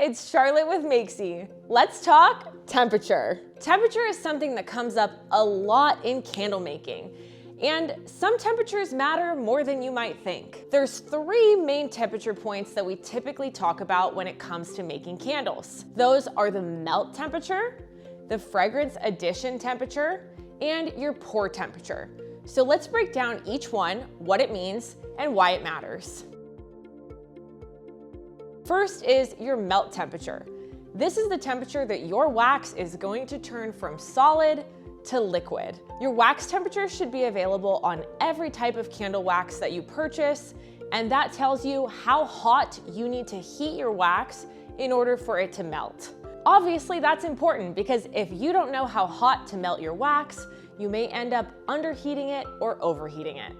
it's Charlotte with Makesy. Let's talk temperature. Temperature is something that comes up a lot in candle making, and some temperatures matter more than you might think. There's 3 main temperature points that we typically talk about when it comes to making candles. Those are the melt temperature, the fragrance addition temperature, and your pour temperature. So let's break down each one, what it means, and why it matters. First is your melt temperature. This is the temperature that your wax is going to turn from solid to liquid. Your wax temperature should be available on every type of candle wax that you purchase, and that tells you how hot you need to heat your wax in order for it to melt. Obviously, that's important because if you don't know how hot to melt your wax, you may end up underheating it or overheating it.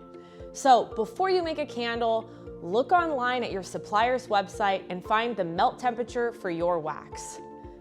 So before you make a candle, look online at your supplier's website and find the melt temperature for your wax.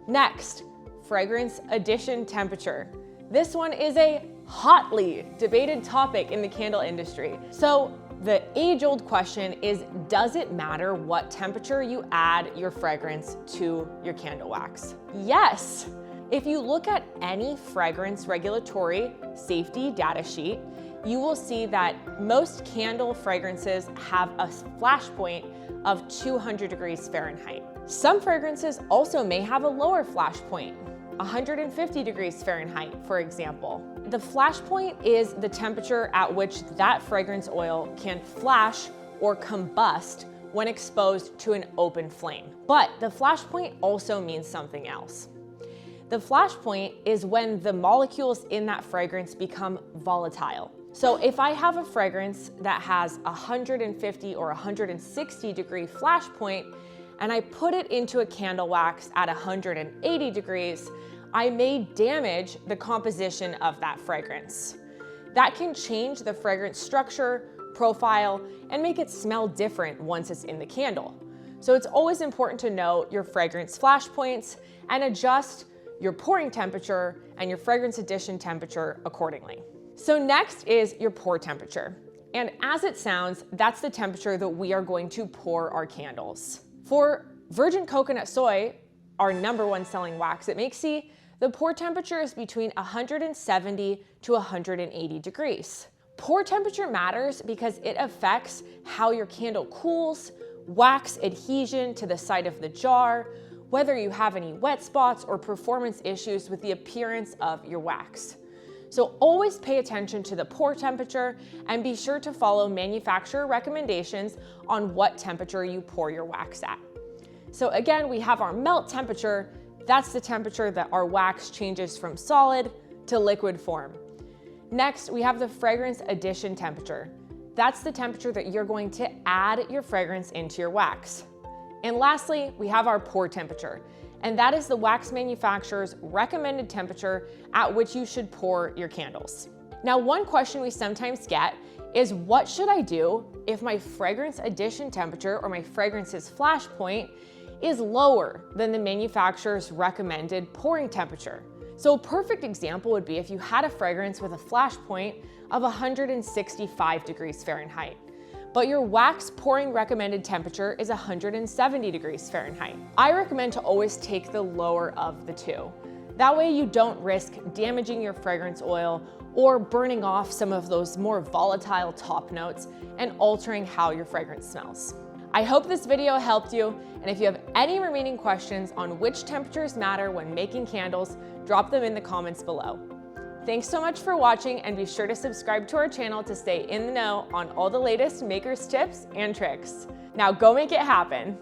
Next, fragrance addition temperature. This one is a hotly debated topic in the candle industry. So the age-old question is, does it matter what temperature you add your fragrance to your candle wax? Yes. If you look at any fragrance regulatory safety data sheet, you will see that most candle fragrances have a flash point of 200 degrees Fahrenheit. Some fragrances also may have a lower flash point, 150 degrees Fahrenheit, for example. The flash point is the temperature at which that fragrance oil can flash or combust when exposed to an open flame. But the flash point also means something else. The flash point is when the molecules in that fragrance become volatile. So if I have a fragrance that has 150 or 160 degree flash point, and I put it into a candle wax at 180 degrees, I may damage the composition of that fragrance. That can change the fragrance structure, profile, and make it smell different once it's in the candle. So it's always important to know your fragrance flash points and adjust your pouring temperature and your fragrance addition temperature accordingly. So next is your pour temperature. And as it sounds, that's the temperature that we are going to pour our candles. For virgin coconut soy, our #1 selling wax at Makesy, the pour temperature is between 170 to 180 degrees. Pour temperature matters because it affects how your candle cools, wax adhesion to the side of the jar, whether you have any wet spots or performance issues with the appearance of your wax. So always pay attention to the pour temperature and be sure to follow manufacturer recommendations on what temperature you pour your wax at. So again, we have our melt temperature. That's the temperature that our wax changes from solid to liquid form. Next, we have the fragrance addition temperature. That's the temperature that you're going to add your fragrance into your wax. And lastly, we have our pour temperature, and that is the wax manufacturer's recommended temperature at which you should pour your candles. Now, one question we sometimes get is, what should I do if my fragrance addition temperature or my fragrance's flash point is lower than the manufacturer's recommended pouring temperature? So a perfect example would be if you had a fragrance with a flash point of 165 degrees Fahrenheit. But your wax pouring recommended temperature is 170 degrees Fahrenheit. I recommend to always take the lower of the two. That way you don't risk damaging your fragrance oil or burning off some of those more volatile top notes and altering how your fragrance smells. I hope this video helped you, and if you have any remaining questions on which temperatures matter when making candles, drop them in the comments below. Thanks so much for watching, and be sure to subscribe to our channel to stay in the know on all the latest makers tips and tricks. Now go make it happen.